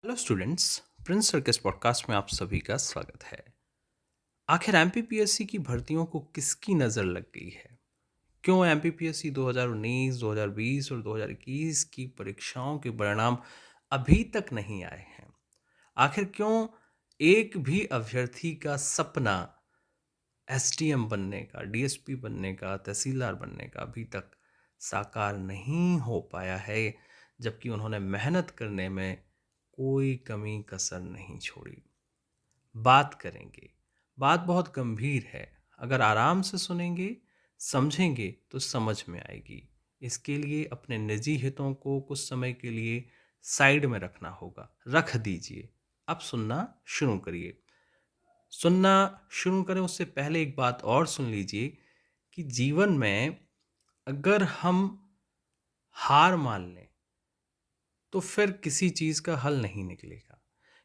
Hello students, Prince circus podcast में आप सभी का स्वागत है। आखिर एमपीपीएससी की भर्तियों को किसकी नज़र लग गई है? क्यों एमपीपीएससी 2019, 2020 और 2021 की परीक्षाओं के परिणाम अभी तक नहीं आए हैं? आखिर क्यों एक भी अभ्यर्थी का सपना एसडीएम बनने का, डीएसपी बनने का, तहसीलदार बनने का अभी तक साकार नहीं हो पाया है, जबकि उन्होंने मेहनत करने में कोई कमी कसर नहीं छोड़ी? बात करेंगे। बात बहुत गंभीर है। अगर आराम से सुनेंगे, समझेंगे तो समझ में आएगी। इसके लिए अपने निजी हितों को कुछ समय के लिए साइड में रखना होगा। रख दीजिए। अब सुनना शुरू करिए। सुनना शुरू करें उससे पहले एक बात और सुन लीजिए कि जीवन में अगर हम हार मान लें तो फिर किसी चीज़ का हल नहीं निकलेगा।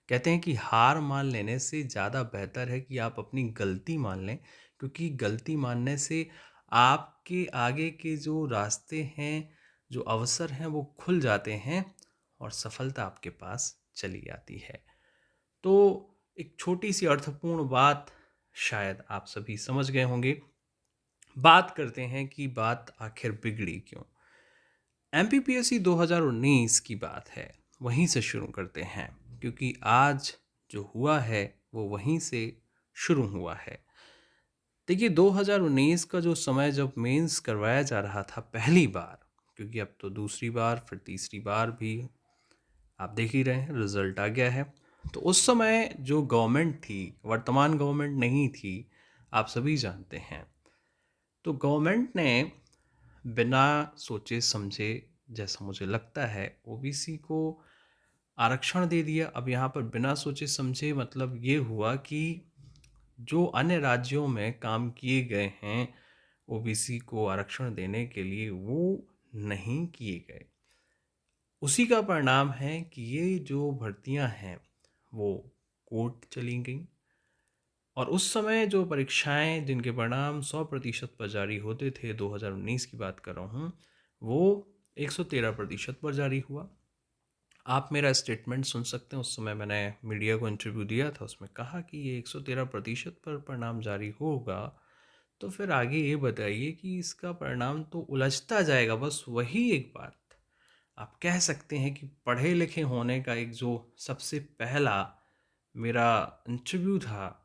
कहते हैं कि हार मान लेने से ज़्यादा बेहतर है कि आप अपनी गलती मान लें, क्योंकि गलती मानने से आपके आगे के जो रास्ते हैं, जो अवसर हैं वो खुल जाते हैं और सफलता आपके पास चली आती है। तो एक छोटी सी अर्थपूर्ण बात शायद आप सभी समझ गए होंगे। बात करते हैं कि बात आखिर बिगड़ी क्यों। एमपीपीएससी 2019 की बात है, वहीं से शुरू करते हैं, क्योंकि आज जो हुआ है वो वहीं से शुरू हुआ है। देखिए, 2019 का जो समय जब मेंस करवाया जा रहा था पहली बार, क्योंकि अब तो दूसरी बार फिर तीसरी बार भी आप देख ही रहे हैं, रिजल्ट आ गया है। तो उस समय जो गवर्नमेंट थी, वर्तमान गवर्नमेंट नहीं थी, आप सभी जानते हैं। तो गवर्नमेंट ने बिना सोचे समझे, जैसा मुझे लगता है, ओबीसी को आरक्षण दे दिया। अब यहाँ पर बिना सोचे समझे मतलब ये हुआ कि जो अन्य राज्यों में काम किए गए हैं ओबीसी को आरक्षण देने के लिए, वो नहीं किए गए। उसी का परिणाम है कि ये जो भर्तियां हैं वो कोर्ट चली गई। और उस समय जो परीक्षाएं जिनके परिणाम 100% पर जारी होते थे, 2019 की बात कर रहा हूँ, वो 113% पर जारी हुआ। आप मेरा स्टेटमेंट सुन सकते हैं। उस समय मैंने मीडिया को इंटरव्यू दिया था, उसमें कहा कि ये 113% पर परिणाम जारी होगा। तो फिर आगे ये बताइए कि इसका परिणाम तो उलझता जाएगा। बस वही एक बात आप कह सकते हैं कि पढ़े लिखे होने का एक जो सबसे पहला मेरा इंटरव्यू था,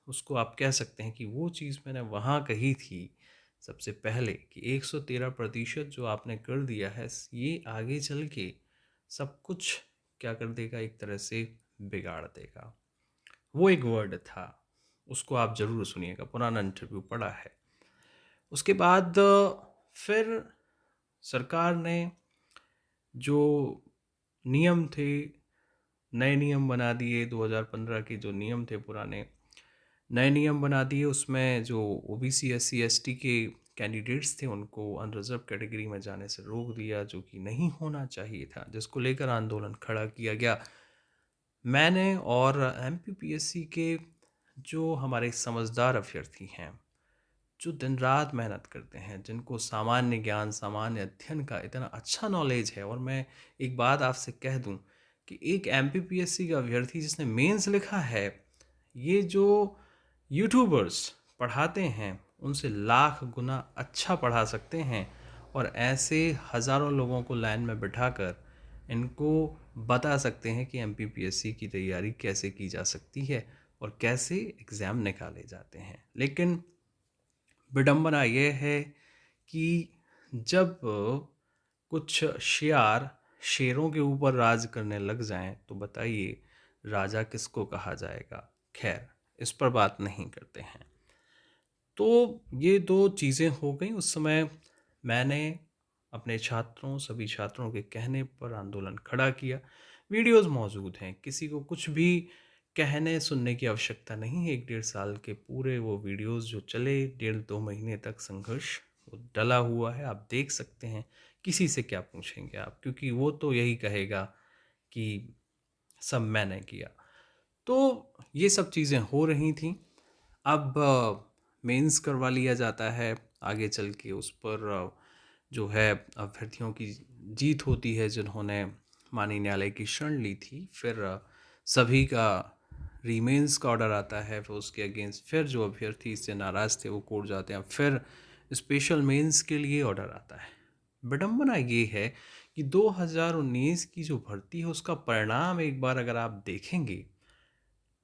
उसको आप कह सकते हैं कि वो चीज़ मैंने वहाँ कही थी सबसे पहले कि 113% जो आपने कर दिया है, ये आगे चल के सब कुछ क्या कर देगा, एक तरह से बिगाड़ देगा। वो एक वर्ड था, उसको आप ज़रूर सुनिएगा, पुराना इंटरव्यू पड़ा है। उसके बाद फिर सरकार ने जो नियम थे, नए नियम बना दिए। 2015 के जो नियम थे पुराने, नए नियम बना दिए। उसमें जो ओबीसी एससी एसटी के कैंडिडेट्स थे उनको अनरिजर्व कैटेगरी में जाने से रोक दिया, जो कि नहीं होना चाहिए था, जिसको लेकर आंदोलन खड़ा किया गया। मैंने और एमपीपीएससी के जो हमारे समझदार अभ्यर्थी हैं, जो दिन रात मेहनत करते हैं, जिनको सामान्य ज्ञान, सामान्य अध्ययन का इतना अच्छा नॉलेज है। और मैं एक बात आपसे कह दूं कि एक एमपीपीएससी का अभ्यर्थी जिसने मेंस लिखा है, ये जो यूट्यूबर्स पढ़ाते हैं उनसे लाख गुना अच्छा पढ़ा सकते हैं। और ऐसे हज़ारों लोगों को लाइन में बिठाकर इनको बता सकते हैं कि एमपीपीएससी की तैयारी कैसे की जा सकती है और कैसे एग्ज़ाम निकाले जाते हैं। लेकिन विडंबना यह है कि जब कुछ शियार शेरों के ऊपर राज करने लग जाएं, तो बताइए राजा किसको कहा जाएगा। खैर, इस पर बात नहीं करते हैं। तो ये दो चीज़ें हो गई। उस समय मैंने अपने छात्रों, सभी छात्रों के कहने पर आंदोलन खड़ा किया। वीडियोस मौजूद हैं, किसी को कुछ भी कहने सुनने की आवश्यकता नहीं है। 1-1.5 साल के पूरे वो वीडियोस जो चले, 1.5-2 महीने तक संघर्ष वो डला हुआ है, आप देख सकते हैं। किसी से क्या पूछेंगे आप, क्योंकि वो तो यही कहेगा कि सब मैंने किया। तो ये सब चीज़ें हो रही थी। अब मेंस करवा लिया जाता है, आगे चल के उस पर जो है अभ्यर्थियों की जीत होती है, जिन्होंने माननीय न्यायालय की शरण ली थी, फिर सभी का रीमेंस का ऑर्डर आता है, फिर उसके अगेंस्ट फिर जो अभ्यर्थी इससे नाराज़ थे वो कोर्ट जाते हैं, फिर स्पेशल मेंस के लिए ऑर्डर आता है। विडंबना ये है कि 2019 की जो भर्ती है उसका परिणाम एक बार अगर आप देखेंगे,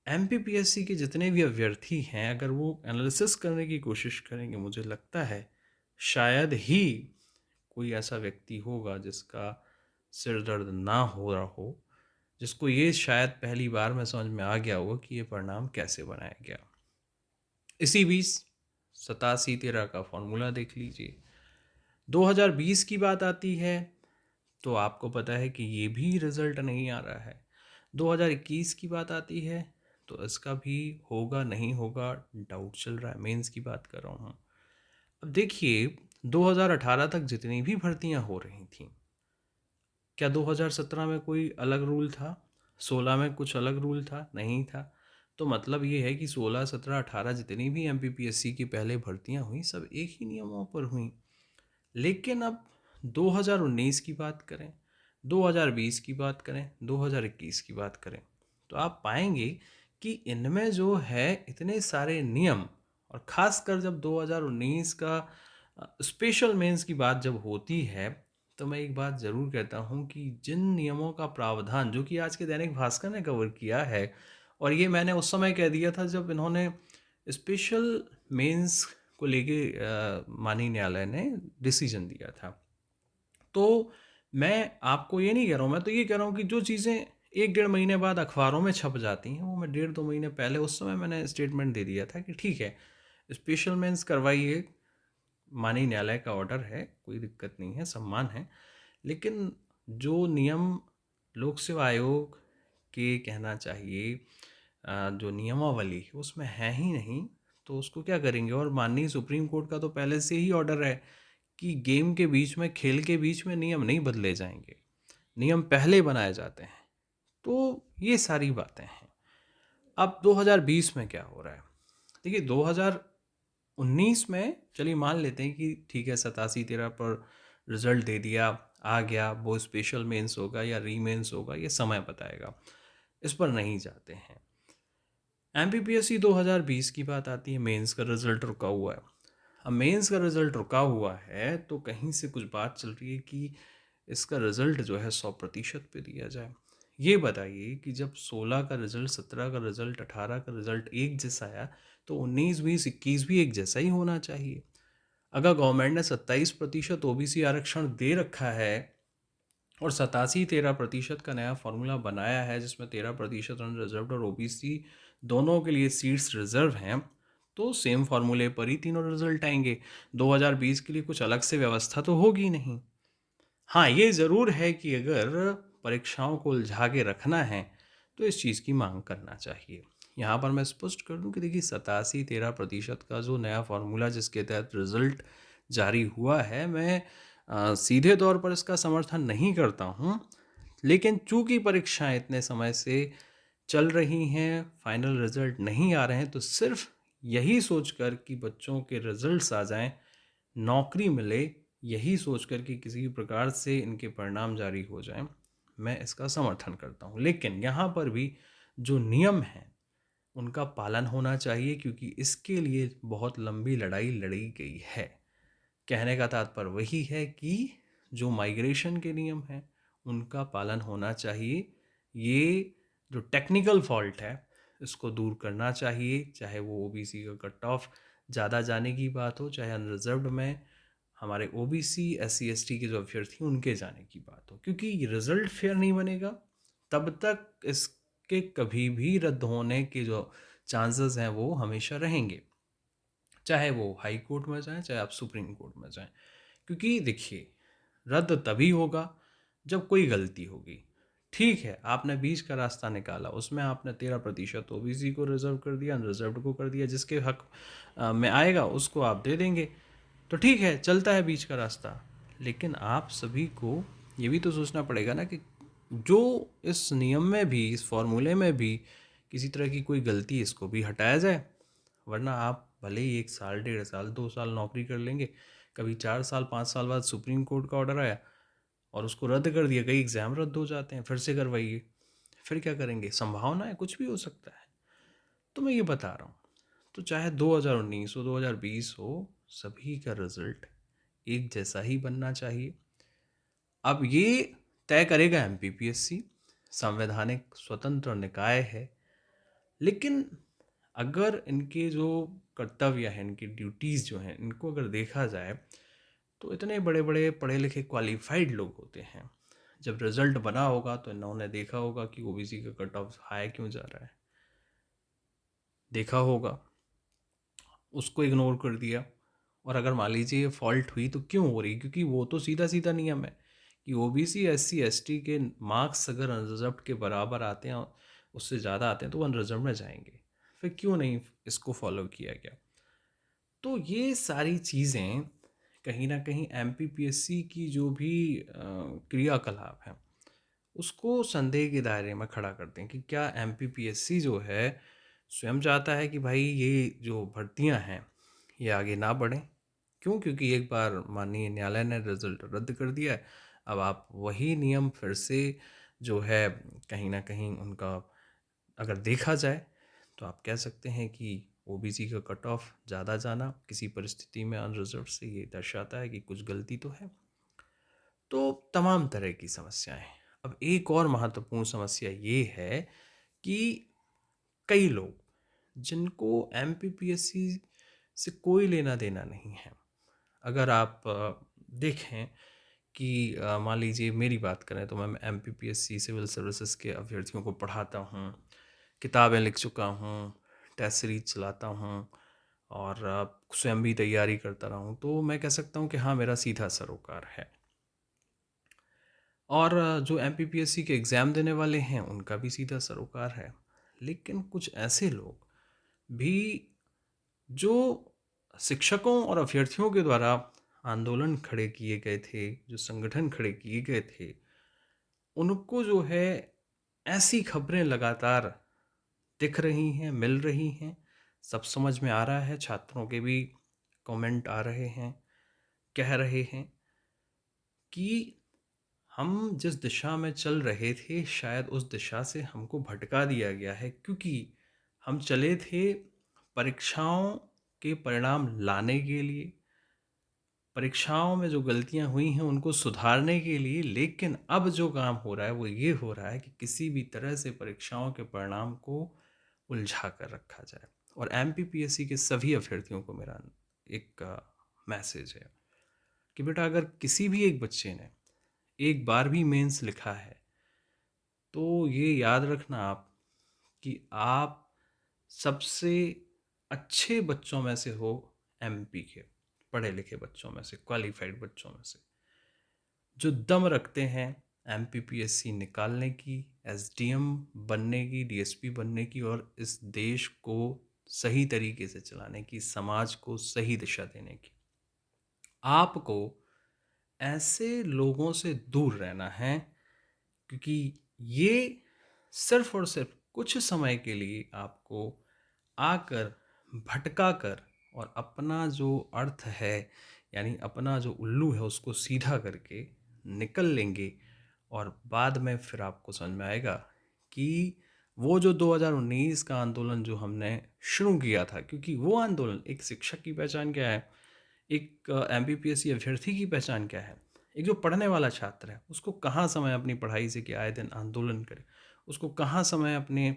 एमपीपीएससी के जितने भी अभ्यर्थी हैं अगर वो एनालिसिस करने की कोशिश करेंगे, मुझे लगता है शायद ही कोई ऐसा व्यक्ति होगा जिसका सिर दर्द ना हो रहा हो, जिसको ये शायद पहली बार में समझ में आ गया होगा कि ये परिणाम कैसे बनाया गया। इसी बीच 87-13 का फॉर्मूला देख लीजिए। 2020 की बात आती है तो आपको पता है कि ये भी रिजल्ट नहीं आ रहा है। 2021 की बात आती है तो इसका भी होगा नहीं होगा डाउट चल रहा है, मेंस की बात कर रहा हूँ। अब देखिए 2018 तक जितनी भी भर्तियां हो रही थीं, क्या 2017 में कोई अलग रूल था? 16 में कुछ अलग रूल था? नहीं था। तो मतलब ये है कि 16, 17, 18 जितनी भी एमपीपीएससी की पहले भर्तियां हुई सब एक ही नियमों पर हुई। लेकिन अब 2019 की बात करें, 2020 की बात करें, 2021 की बात करें, तो आप पाएंगे कि इनमें जो है इतने सारे नियम, और ख़ासकर जब 2019 का स्पेशल मेंस की बात जब होती है, तो मैं एक बात ज़रूर कहता हूँ कि जिन नियमों का प्रावधान जो कि आज के दैनिक भास्कर ने कवर किया है, और ये मैंने उस समय कह दिया था जब इन्होंने स्पेशल मेंस को लेके माननीय न्यायालय ने डिसीजन दिया था। तो मैं आपको ये नहीं कह रहा हूँ, मैं तो ये कह रहा हूँ कि जो चीज़ें 1-1.5 महीने बाद अखबारों में छप जाती हैं वो मैं 1.5-2 महीने पहले उस समय मैंने स्टेटमेंट दे दिया था कि ठीक है, स्पेशल मेंस करवाइए, माननीय न्यायालय का ऑर्डर है, कोई दिक्कत नहीं है, सम्मान है। लेकिन जो नियम लोक सेवा आयोग के कहना चाहिए जो नियमावली उसमें है ही नहीं, तो उसको क्या करेंगे? और माननीय सुप्रीम कोर्ट का तो पहले से ही ऑर्डर है कि गेम के बीच में, खेल के बीच में नियम नहीं बदले जाएंगे, नियम पहले बनाए जाते हैं। तो ये सारी बातें हैं। अब 2020 में क्या हो रहा है? देखिए 2019 में चलिए मान लेते हैं कि ठीक है 87-13 पर रिजल्ट दे दिया, आ गया, वो स्पेशल मेंस होगा या रीमेंस होगा ये समय बताएगा, इस पर नहीं जाते हैं। एमपीपीएससी 2020 की बात आती है, मेंस का रिजल्ट रुका हुआ है। अब मेंस का रिजल्ट रुका हुआ है तो कहीं से कुछ बात चल रही है कि इसका रिजल्ट जो है 100% पे दिया जाए। ये बताइए कि जब 16 का रिजल्ट, 17 का रिजल्ट, 18 का रिजल्ट एक जैसा आया तो 19, 20, 21 भी एक जैसा ही होना चाहिए। अगर गवर्नमेंट ने 27% ओबीसी आरक्षण दे रखा है और 87-13% का नया फॉर्मूला बनाया है जिसमें 13% अनरिजर्व्ड और ओबीसी दोनों के लिए सीट्स रिजर्व हैं, तो सेम फार्मूले पर ही तीनों रिजल्ट आएंगे। 2020 के लिए कुछ अलग से व्यवस्था तो होगी नहीं। हाँ, ये ज़रूर है कि अगर परीक्षाओं को उलझा के रखना है तो इस चीज़ की मांग करना चाहिए। यहाँ पर मैं स्पष्ट कर दूं कि देखिए 87-13% का जो नया फार्मूला जिसके तहत रिजल्ट जारी हुआ है, मैं सीधे तौर पर इसका समर्थन नहीं करता हूँ। लेकिन चूंकि परीक्षाएं इतने समय से चल रही हैं, फाइनल रिजल्ट नहीं आ रहे हैं, तो सिर्फ यही सोचकर कि बच्चों के रिजल्ट्स आ जाएं, नौकरी मिले, यही सोचकर कि किसी भी प्रकार से इनके परिणाम जारी हो जाएं, मैं इसका समर्थन करता हूं। लेकिन यहाँ पर भी जो नियम हैं उनका पालन होना चाहिए, क्योंकि इसके लिए बहुत लंबी लड़ाई लड़ी गई है। कहने का तात्पर्य वही है कि जो माइग्रेशन के नियम हैं उनका पालन होना चाहिए। ये जो टेक्निकल फॉल्ट है इसको दूर करना चाहिए, चाहे वो ओबीसी का कट ऑफ ज़्यादा जाने की बात हो, चाहे अनरिजर्व्ड में हमारे ओबीसी, एससी, एसटी के जो अभ्यर्थी उनके जाने की बात हो, क्योंकि रिजल्ट फेयर नहीं बनेगा तब तक इसके कभी भी रद्द होने के जो चांसेस हैं वो हमेशा रहेंगे, चाहे वो हाई कोर्ट में जाए, चाहे आप सुप्रीम कोर्ट में जाएं। क्योंकि देखिए रद्द तभी होगा जब कोई गलती होगी। ठीक है, आपने बीच का रास्ता निकाला, उसमें आपने 13% ओबीसी को रिजर्व कर दिया, अनरिजर्व्ड को कर दिया, जिसके हक में आएगा उसको आप दे देंगे, तो ठीक है, चलता है बीच का रास्ता। लेकिन आप सभी को ये भी तो सोचना पड़ेगा ना कि जो इस नियम में भी, इस फॉर्मूले में भी किसी तरह की कोई गलती, इसको भी हटाया जाए। वरना आप भले ही 1 साल, 1.5 साल, 2 साल नौकरी कर लेंगे, कभी 4 साल, 5 साल बाद सुप्रीम कोर्ट का ऑर्डर आया और उसको रद्द कर दिया, कई एग्ज़ाम रद्द हो जाते हैं, फिर से करवाइए। फिर क्या करेंगे? संभावना है, कुछ भी हो सकता है। तो मैं ये बता रहा हूँ, तो चाहे 2019 हो, 2020 हो, सभी का रिज़ल्ट एक जैसा ही बनना चाहिए। अब ये तय करेगा एमपीपीएससी, संवैधानिक स्वतंत्र निकाय है। लेकिन अगर इनके जो कर्तव्य हैं, इनकी ड्यूटीज़ जो हैं, इनको अगर देखा जाए, तो इतने बड़े बड़े पढ़े लिखे क्वालिफाइड लोग होते हैं। जब रिजल्ट बना होगा तो इन्होंने देखा होगा कि ओबीसी का कट ऑफ हाई क्यों जा रहा है, देखा होगा, उसको इग्नोर कर दिया। और अगर मान लीजिए ये फॉल्ट हुई तो क्यों हो रही, क्योंकि वो तो सीधा सीधा नियम है कि ओबीसी एससी एसटी के मार्क्स अगर अनरिजर्व्ड के बराबर आते हैं, उससे ज़्यादा आते हैं, तो वो अनरिजर्व में जाएंगे। फिर क्यों नहीं इसको फॉलो किया गया? तो ये सारी चीज़ें कहीं ना कहीं एमपीपीएससी की जो भी क्रियाकलाप हैं, उसको संदेह के दायरे में खड़ा करते हैं कि क्या एमपीपीएससी जो है स्वयं चाहता है कि भाई ये जो भर्तियां हैं ये आगे ना बढ़ें। क्यों? क्योंकि एक बार माननीय न्यायालय ने रिजल्ट रद्द कर दिया है। अब आप वही नियम फिर से जो है, कहीं ना कहीं उनका अगर देखा जाए तो आप कह सकते हैं कि ओबीसी का कट ऑफ ज़्यादा जाना किसी परिस्थिति में अनरिजर्व से ये दर्शाता है कि कुछ गलती तो है। तो तमाम तरह की समस्याएं। अब एक और महत्वपूर्ण समस्या ये है कि कई लोग जिनको एमपीपीएससी से कोई लेना देना नहीं है, अगर आप देखें कि मान लीजिए मेरी बात करें तो मैं एमपीपीएससी सिविल सर्विसेज के अभ्यर्थियों को पढ़ाता हूँ, किताबें लिख चुका हूँ, टेस्ट सीरीज चलाता हूँ और स्वयं भी तैयारी करता रहा हूँ, तो मैं कह सकता हूँ कि हाँ, मेरा सीधा सरोकार है। और जो एमपीपीएससी के एग्ज़ाम देने वाले हैं उनका भी सीधा सरोकार है। लेकिन कुछ ऐसे लोग भी जो शिक्षकों और अभ्यर्थियों के द्वारा आंदोलन खड़े किए गए थे, जो संगठन खड़े किए गए थे, उनको जो है ऐसी खबरें लगातार दिख रही हैं, मिल रही हैं, सब समझ में आ रहा है, छात्रों के भी कमेंट आ रहे हैं, कह रहे हैं कि हम जिस दिशा में चल रहे थे शायद उस दिशा से हमको भटका दिया गया है, क्योंकि हम चले थे परीक्षाओं के परिणाम लाने के लिए, परीक्षाओं में जो गलतियां हुई हैं उनको सुधारने के लिए। लेकिन अब जो काम हो रहा है वो ये हो रहा है कि किसी भी तरह से परीक्षाओं के परिणाम को उलझा कर रखा जाए। और एमपीपीएससी के सभी अभ्यर्थियों को मेरा एक मैसेज है कि बेटा, अगर किसी भी एक बच्चे ने एक बार भी मेंस लिखा है तो ये याद रखना आप कि आप सबसे अच्छे बच्चों में से हो, एमपी के पढ़े लिखे बच्चों में से, क्वालिफाइड बच्चों में से, जो दम रखते हैं एमपीपीएससी निकालने की, एसडीएम बनने की, डीएसपी बनने की, और इस देश को सही तरीके से चलाने की, समाज को सही दिशा देने की। आपको ऐसे लोगों से दूर रहना है, क्योंकि ये सिर्फ और सिर्फ कुछ समय के लिए आपको आकर भटका कर और अपना जो अर्थ है, यानी अपना जो उल्लू है, उसको सीधा करके निकल लेंगे। और बाद में फिर आपको समझ में आएगा कि वो जो 2019 का आंदोलन जो हमने शुरू किया था, क्योंकि वो आंदोलन, एक शिक्षक की पहचान क्या है, एक एमपीपीएससी अभ्यर्थी की पहचान क्या है, एक जो पढ़ने वाला छात्र है उसको कहाँ समय अपनी पढ़ाई से कि आए दिन आंदोलन करे, उसको कहाँ समय अपने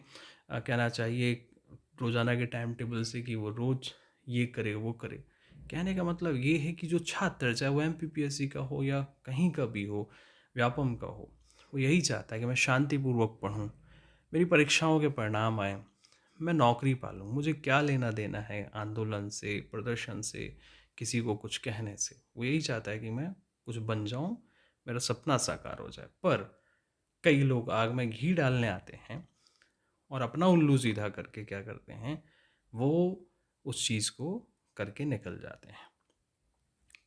कहना चाहिए रोज़ाना के टाइम टेबल से कि वो रोज़ ये करे वो करे। कहने का मतलब ये है कि जो छात्र, चाहे वो एमपीपीएससी का हो या कहीं का भी हो, व्यापम का हो, वो यही चाहता है कि मैं शांतिपूर्वक पढूं, मेरी परीक्षाओं के परिणाम आए, मैं नौकरी पालूं, मुझे क्या लेना देना है आंदोलन से, प्रदर्शन से, किसी को कुछ कहने से। वो यही चाहता है कि मैं कुछ बन जाऊं, मेरा सपना साकार हो जाए। पर कई लोग आग में घी डालने आते हैं और अपना उल्लू सीधा करके क्या करते हैं, वो उस चीज़ को करके निकल जाते हैं।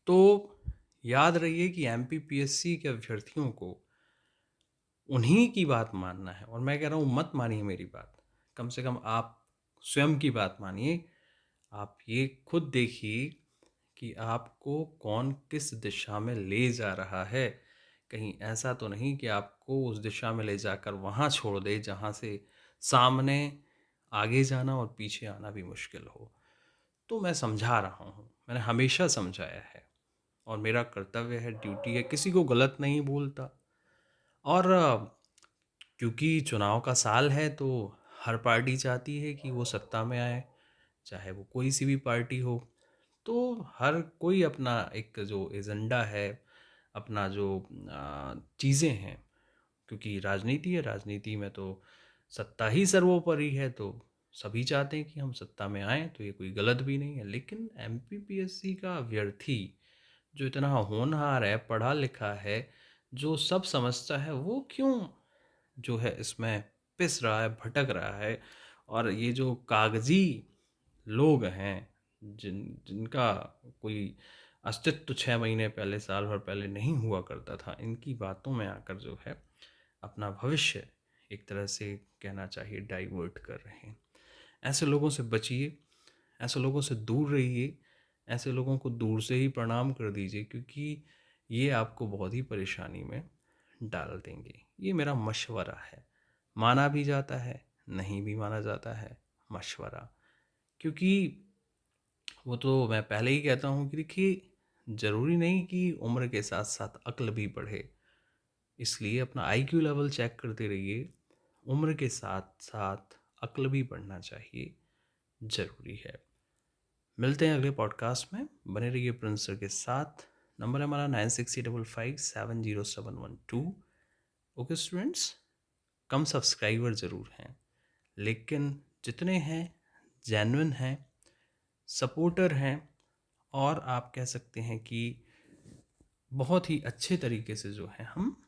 तो याद रहिए कि एमपीपीएससी के अभ्यर्थियों को उन्हीं की बात मानना है। और मैं कह रहा हूँ, मत मानिए मेरी बात, कम से कम आप स्वयं की बात मानिए। आप ये खुद देखिए कि आपको कौन किस दिशा में ले जा रहा है, कहीं ऐसा तो नहीं कि आपको उस दिशा में ले जाकर वहाँ छोड़ दे जहाँ से सामने आगे जाना और पीछे आना भी मुश्किल हो। तो मैं समझा रहा हूँ, मैंने हमेशा समझाया है और मेरा कर्तव्य है, ड्यूटी है, किसी को गलत नहीं बोलता। और क्योंकि चुनाव का साल है तो हर पार्टी चाहती है कि वो सत्ता में आए, चाहे वो कोई सी भी पार्टी हो। तो हर कोई अपना एक जो एजेंडा है, अपना जो चीज़ें हैं, क्योंकि राजनीति है, राजनीति में तो सत्ता ही सर्वोपरि है, तो सभी चाहते हैं कि हम सत्ता में आएँ, तो ये कोई गलत भी नहीं है। लेकिन एमपीपीएससी का अभ्यर्थी जो इतना होनहार है, पढ़ा लिखा है, जो सब समझता है, वो क्यों जो है इसमें पिस रहा है, भटक रहा है? और ये जो कागजी लोग हैं, जिनका कोई अस्तित्व 6 महीने पहले, साल भर पहले नहीं हुआ करता था, इनकी बातों में आकर जो है अपना भविष्य एक तरह से कहना चाहिए डाइवर्ट कर रहे हैं। ऐसे लोगों से बचिए, ऐसे लोगों से दूर रहिए, ऐसे लोगों को दूर से ही प्रणाम कर दीजिए, क्योंकि ये आपको बहुत ही परेशानी में डाल देंगे। ये मेरा मशवरा है, माना भी जाता है, नहीं भी माना जाता है, मशवरा। क्योंकि वो तो मैं पहले ही कहता हूँ कि देखिए, ज़रूरी नहीं कि उम्र के साथ साथ अक्ल भी बढ़े, इसलिए अपना आईक्यू लेवल चेक करते रहिए। उम्र के साथ साथ अक्ल भी बढ़ना चाहिए, ज़रूरी है। मिलते हैं अगले पॉडकास्ट में, बने रहिए प्रिंस सर के साथ। नंबर है हमारा 9655570712। ओके स्टूडेंट्स, कम सब्सक्राइबर ज़रूर हैं, लेकिन जितने हैं जेन्युइन हैं, सपोर्टर हैं, और आप कह सकते हैं कि बहुत ही अच्छे तरीके से जो है हम